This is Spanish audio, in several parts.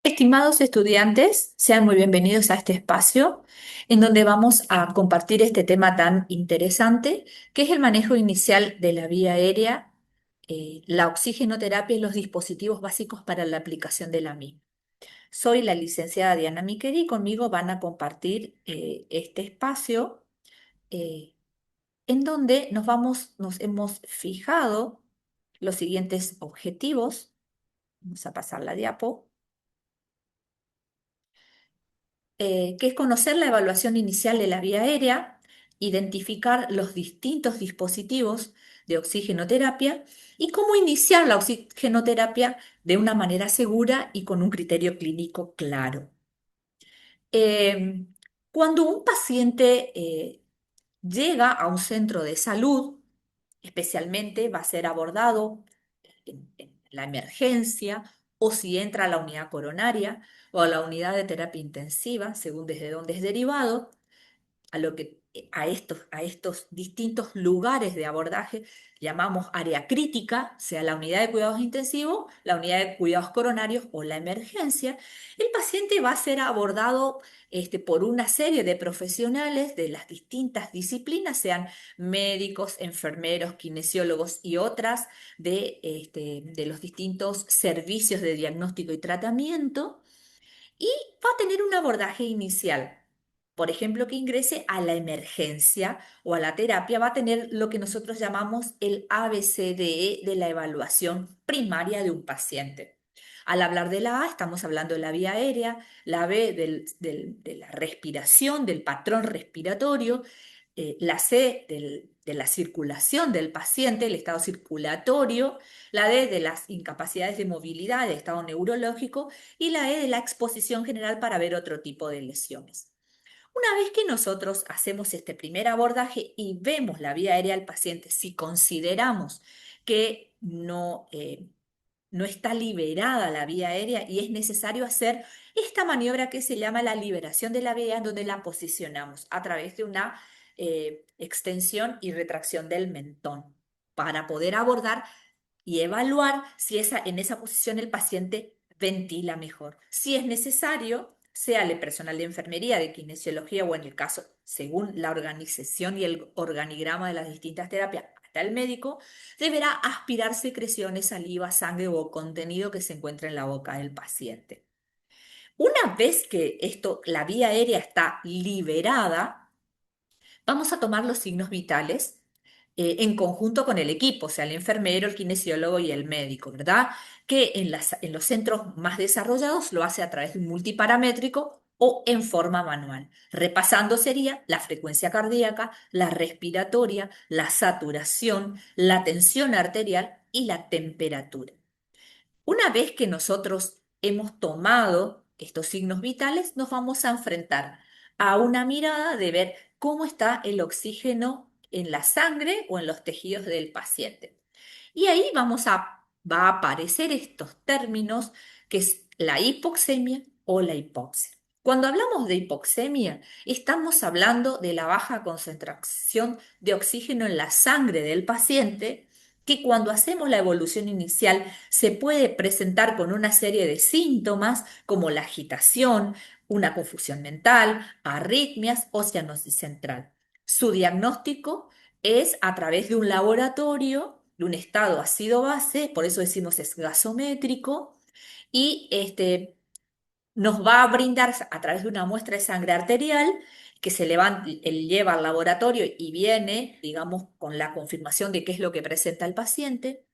Estimados estudiantes, sean muy bienvenidos a este espacio en donde vamos a compartir este tema tan interesante que es el manejo inicial de la vía aérea, la oxigenoterapia y los dispositivos básicos para la aplicación de la misma. Soy la licenciada Diana Miqueri y conmigo van a compartir este espacio eh, en donde nos hemos fijado los siguientes objetivos. Vamos a pasar la diapo. Que es conocer la evaluación inicial de la vía aérea, identificar los distintos dispositivos de oxigenoterapia y cómo iniciar la oxigenoterapia de una manera segura y con un criterio clínico claro. Eh, Cuando un paciente llega a un centro de salud, especialmente va a ser abordado en la emergencia o si entra a la unidad coronaria o a la unidad de terapia intensiva, según desde dónde es derivado, a estos distintos lugares de abordaje llamamos área crítica, sea la unidad de cuidados intensivos, la unidad de cuidados coronarios o la emergencia. El paciente va a ser abordado por una serie de profesionales de las distintas disciplinas, sean médicos, enfermeros, kinesiólogos y otras de los distintos servicios de diagnóstico y tratamiento y va a tener un abordaje inicial. Por ejemplo, que ingrese a la emergencia o a la terapia, va a tener lo que nosotros llamamos el ABCDE de la evaluación primaria de un paciente. Al hablar de la A, estamos hablando de la vía aérea, la B de la respiración, del patrón respiratorio, la C de la circulación del paciente, el estado circulatorio, la D de las incapacidades de movilidad, el estado neurológico, y la E de la exposición general para ver otro tipo de lesiones. Una vez que nosotros hacemos este primer abordaje y vemos la vía aérea del paciente, si consideramos que no está liberada la vía aérea y es necesario hacer esta maniobra que se llama la liberación de la vía, en donde la posicionamos a través de una extensión y retracción del mentón para poder abordar y evaluar si en esa posición el paciente ventila mejor. Si es necesario, sea el personal de enfermería, de kinesiología o en el caso, según la organización y el organigrama de las distintas terapias, hasta el médico, deberá aspirar secreciones, saliva, sangre o contenido que se encuentre en la boca del paciente. Una vez que la vía aérea está liberada, vamos a tomar los signos vitales en conjunto con el equipo, o sea, el enfermero, el kinesiólogo y el médico, ¿verdad? Que en los centros más desarrollados lo hace a través de un multiparamétrico o en forma manual. Repasando sería la frecuencia cardíaca, la respiratoria, la saturación, la tensión arterial y la temperatura. Una vez que nosotros hemos tomado estos signos vitales, nos vamos a enfrentar a una mirada de ver cómo está el oxígeno en la sangre o en los tejidos del paciente. Y ahí va a aparecer estos términos que es la hipoxemia o la hipoxia. Cuando hablamos de hipoxemia, estamos hablando de la baja concentración de oxígeno en la sangre del paciente, que cuando hacemos la evolución inicial se puede presentar con una serie de síntomas como la agitación, una confusión mental, arritmias o cianosis central. Su diagnóstico es a través de un laboratorio, de un estado ácido-base, por eso decimos es gasométrico, y nos va a brindar a través de una muestra de sangre arterial que él lleva al laboratorio y viene, digamos, con la confirmación de qué es lo que presenta el paciente.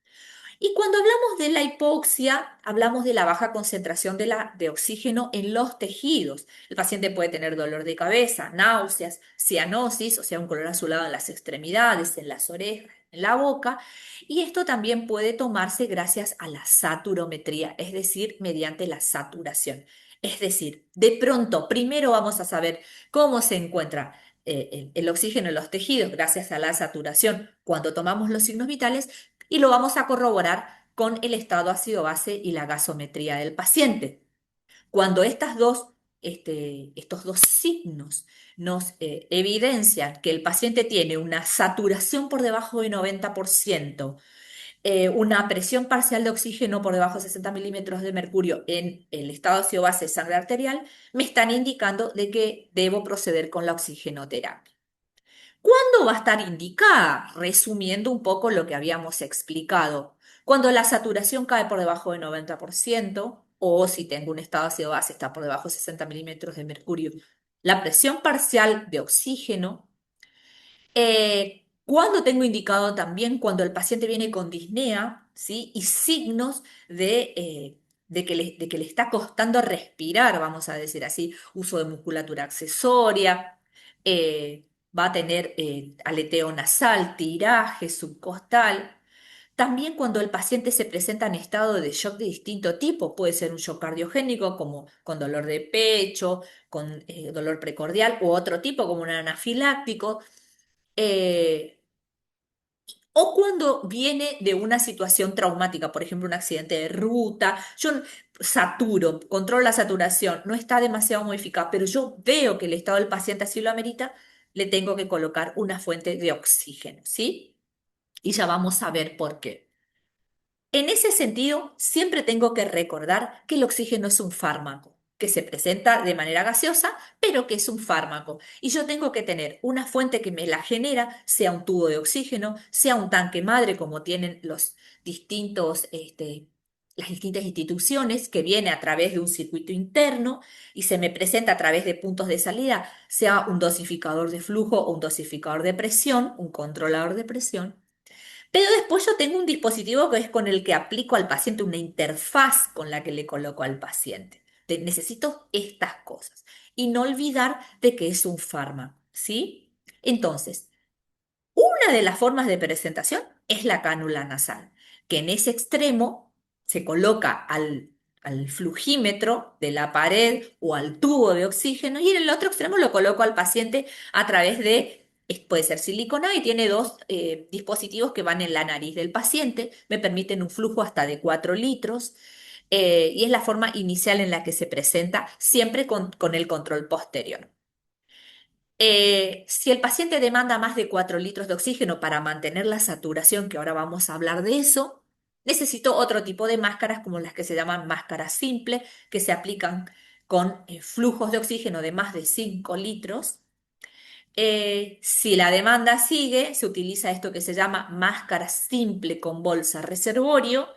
Y cuando hablamos de la hipoxia, hablamos de la baja concentración de oxígeno en los tejidos. El paciente puede tener dolor de cabeza, náuseas, cianosis, o sea, un color azulado en las extremidades, en las orejas, en la boca. Y esto también puede tomarse gracias a la saturometría, es decir, mediante la saturación. Es decir, de pronto, primero vamos a saber cómo se encuentra el oxígeno en los tejidos gracias a la saturación cuando tomamos los signos vitales y lo vamos a corroborar con el estado ácido-base y la gasometría del paciente. Cuando estos dos signos nos evidencian que el paciente tiene una saturación por debajo de 90%, una presión parcial de oxígeno por debajo de 60 milímetros de mercurio en el estado ácido base de sangre arterial, me están indicando de que debo proceder con la oxigenoterapia. ¿Cuándo va a estar indicada? Resumiendo un poco lo que habíamos explicado. Cuando la saturación cae por debajo del 90% o si tengo un estado ácido base está por debajo de 60 milímetros de mercurio. La presión parcial de oxígeno cuando tengo indicado también cuando el paciente viene con disnea, ¿sí? Y signos de que le está costando respirar, vamos a decir así, uso de musculatura accesoria, va a tener aleteo nasal, tiraje subcostal. También cuando el paciente se presenta en estado de shock de distinto tipo, puede ser un shock cardiogénico como con dolor de pecho, con dolor precordial u otro tipo como un anafiláctico. eh, o cuando viene de una situación traumática, por ejemplo, un accidente de ruta, yo saturo, controlo la saturación, no está demasiado modificada, pero yo veo que el estado del paciente así lo amerita, le tengo que colocar una fuente de oxígeno, ¿sí? Y ya vamos a ver por qué. En ese sentido, siempre tengo que recordar que el oxígeno es un fármaco, que se presenta de manera gaseosa, pero que es un fármaco. Y yo tengo que tener una fuente que me la genera, sea un tubo de oxígeno, sea un tanque madre, como tienen las distintas instituciones, que viene a través de un circuito interno y se me presenta a través de puntos de salida, sea un dosificador de flujo o un dosificador de presión, un controlador de presión. Pero después yo tengo un dispositivo que es con el que aplico al paciente una interfaz con la que le coloco al paciente. Necesito estas cosas. Y no olvidar de que es un fármaco, ¿sí? Entonces, una de las formas de presentación es la cánula nasal, que en ese extremo se coloca al flujímetro de la pared o al tubo de oxígeno y en el otro extremo lo coloco al paciente a través puede ser silicona y tiene dos dispositivos que van en la nariz del paciente, me permiten un flujo hasta de 4 litros. Y es la forma inicial en la que se presenta, siempre con el control posterior. Si el paciente demanda más de 4 litros de oxígeno para mantener la saturación, que ahora vamos a hablar de eso, necesito otro tipo de máscaras como las que se llaman máscaras simples, que se aplican con flujos de oxígeno de más de 5 litros. Si la demanda sigue, se utiliza esto que se llama máscara simple con bolsa reservorio,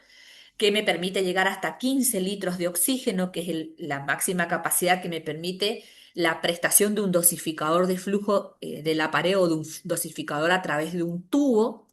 que me permite llegar hasta 15 litros de oxígeno, que es la máxima capacidad que me permite la prestación de un dosificador de flujo de la pared o de un dosificador a través de un tubo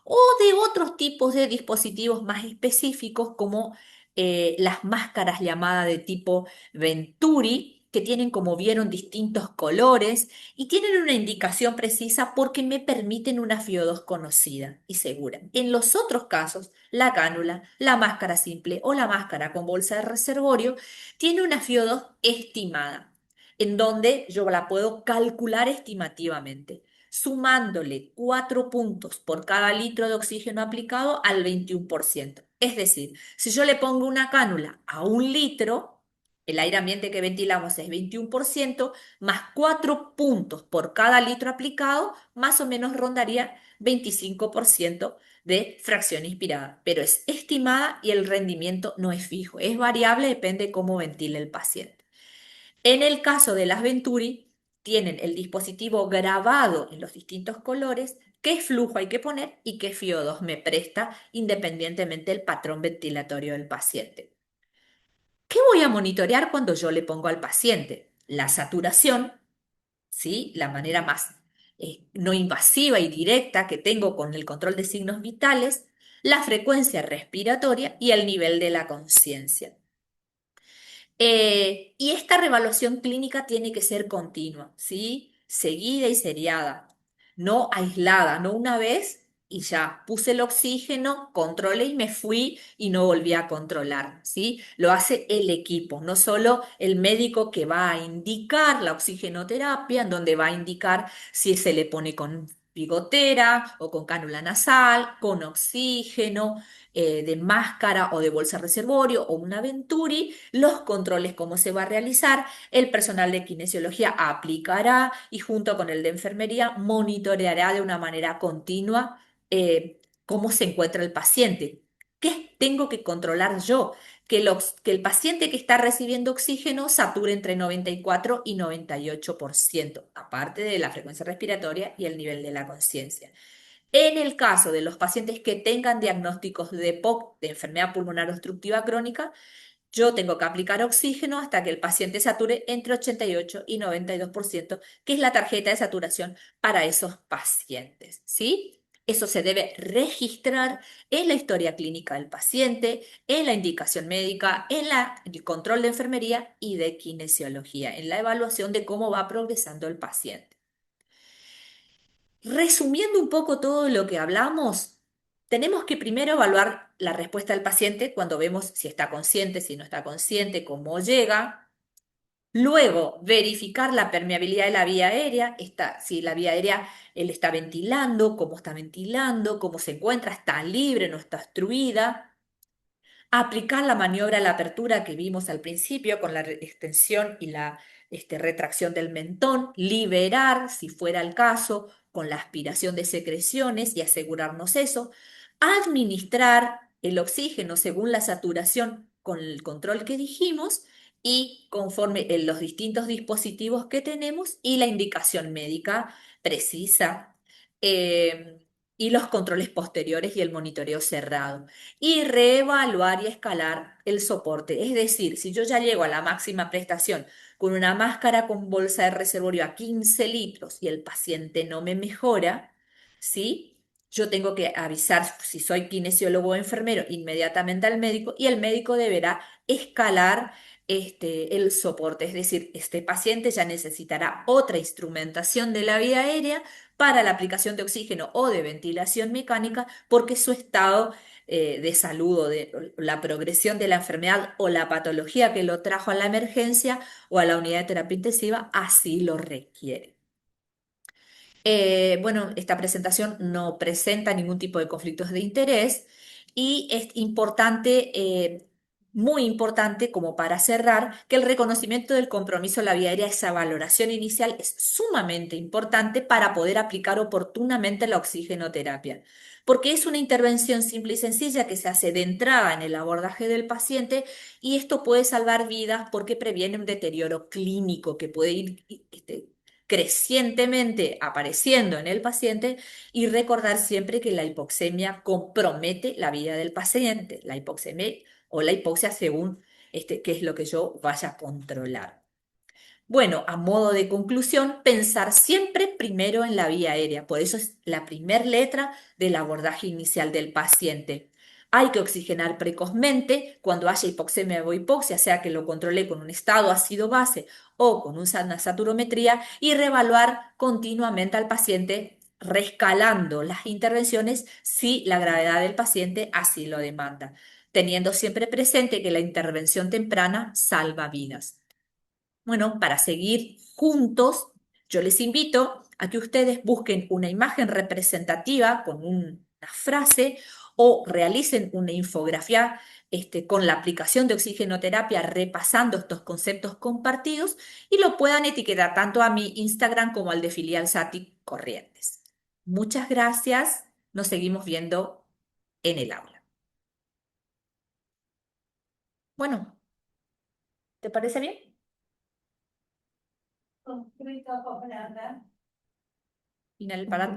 o de otros tipos de dispositivos más específicos como las máscaras llamadas de tipo Venturi, que tienen, como vieron, distintos colores y tienen una indicación precisa porque me permiten una FIO2 conocida y segura. En los otros casos, la cánula, la máscara simple o la máscara con bolsa de reservorio tiene una FIO2 estimada, en donde yo la puedo calcular estimativamente sumándole 4 puntos por cada litro de oxígeno aplicado al 21%. Es decir, si yo le pongo una cánula a 1 litro, el aire ambiente que ventilamos es 21%, más 4 puntos por cada litro aplicado, más o menos rondaría 25% de fracción inspirada, pero es estimada y el rendimiento no es fijo, es variable, depende de cómo ventile el paciente. En el caso de las Venturi, tienen el dispositivo grabado en los distintos colores, qué flujo hay que poner y qué FIO2 me presta independientemente del patrón ventilatorio del paciente. ¿Qué voy a monitorear cuando yo le pongo al paciente? La saturación, ¿sí? La manera más no invasiva y directa que tengo con el control de signos vitales, la frecuencia respiratoria y el nivel de la conciencia. Y esta revaluación clínica tiene que ser continua, ¿sí? Seguida y seriada, no aislada, no una vez y ya puse el oxígeno, controlé y me fui y no volví a controlar, ¿sí? Lo hace el equipo, no solo el médico que va a indicar la oxigenoterapia, en donde va a indicar si se le pone con bigotera o con cánula nasal, con oxígeno de máscara o de bolsa reservorio o una Venturi, los controles, cómo se va a realizar, el personal de kinesiología aplicará y junto con el de enfermería monitoreará de una manera continua cómo se encuentra el paciente. ¿Qué tengo que controlar yo? Que el paciente que está recibiendo oxígeno sature entre 94 y 98%, aparte de la frecuencia respiratoria y el nivel de la conciencia. En el caso de los pacientes que tengan diagnósticos de POC, de enfermedad pulmonar obstructiva crónica, yo tengo que aplicar oxígeno hasta que el paciente sature entre 88 y 92%, que es la tarjeta de saturación para esos pacientes, ¿sí? Eso se debe registrar en la historia clínica del paciente, en la indicación médica, el control de enfermería y de kinesiología, en la evaluación de cómo va progresando el paciente. Resumiendo un poco todo lo que hablamos, tenemos que primero evaluar la respuesta del paciente cuando vemos si está consciente, si no está consciente, cómo llega. Luego, verificar la permeabilidad de la vía aérea, si la vía aérea él está ventilando, cómo se encuentra, está libre, no está obstruida. Aplicar la maniobra de la apertura que vimos al principio con la extensión y la retracción del mentón, liberar, si fuera el caso, con la aspiración de secreciones y asegurarnos eso, administrar el oxígeno según la saturación con el control que dijimos y conforme en los distintos dispositivos que tenemos y la indicación médica precisa. eh, y los controles posteriores y el monitoreo cerrado y reevaluar y escalar el soporte. Es decir, si yo ya llego a la máxima prestación con una máscara con bolsa de reservorio a 15 litros y el paciente no me mejora, ¿sí? Yo tengo que avisar, si soy kinesiólogo o enfermero, inmediatamente al médico y el médico deberá escalar el soporte. Es decir, este paciente ya necesitará otra instrumentación de la vía aérea para la aplicación de oxígeno o de ventilación mecánica porque su estado de salud o de la progresión de la enfermedad o la patología que lo trajo a la emergencia o a la unidad de terapia intensiva así lo requiere. Bueno, esta presentación no presenta ningún tipo de conflictos de interés y es importante, muy importante como para cerrar, que el reconocimiento del compromiso de la vía aérea, esa valoración inicial es sumamente importante para poder aplicar oportunamente la oxigenoterapia, porque es una intervención simple y sencilla que se hace de entrada en el abordaje del paciente y esto puede salvar vidas porque previene un deterioro clínico que puede ir crecientemente apareciendo en el paciente y recordar siempre que la hipoxemia compromete la vida del paciente, la hipoxemia o la hipoxia según qué es lo que yo vaya a controlar. Bueno, a modo de conclusión, pensar siempre primero en la vía aérea, por eso es la primera letra del abordaje inicial del paciente. Hay que oxigenar precozmente cuando haya hipoxemia o hipoxia, sea que lo controle con un estado ácido base o con una saturometría y reevaluar continuamente al paciente rescalando las intervenciones si la gravedad del paciente así lo demanda, teniendo siempre presente que la intervención temprana salva vidas. Bueno, para seguir juntos, yo les invito a que ustedes busquen una imagen representativa con una frase o realicen una infografía con la aplicación de oxigenoterapia repasando estos conceptos compartidos y lo puedan etiquetar tanto a mi Instagram como al de filial Sati Corrientes. Muchas gracias. Nos seguimos viendo en el aula. Bueno, ¿te parece bien? Final para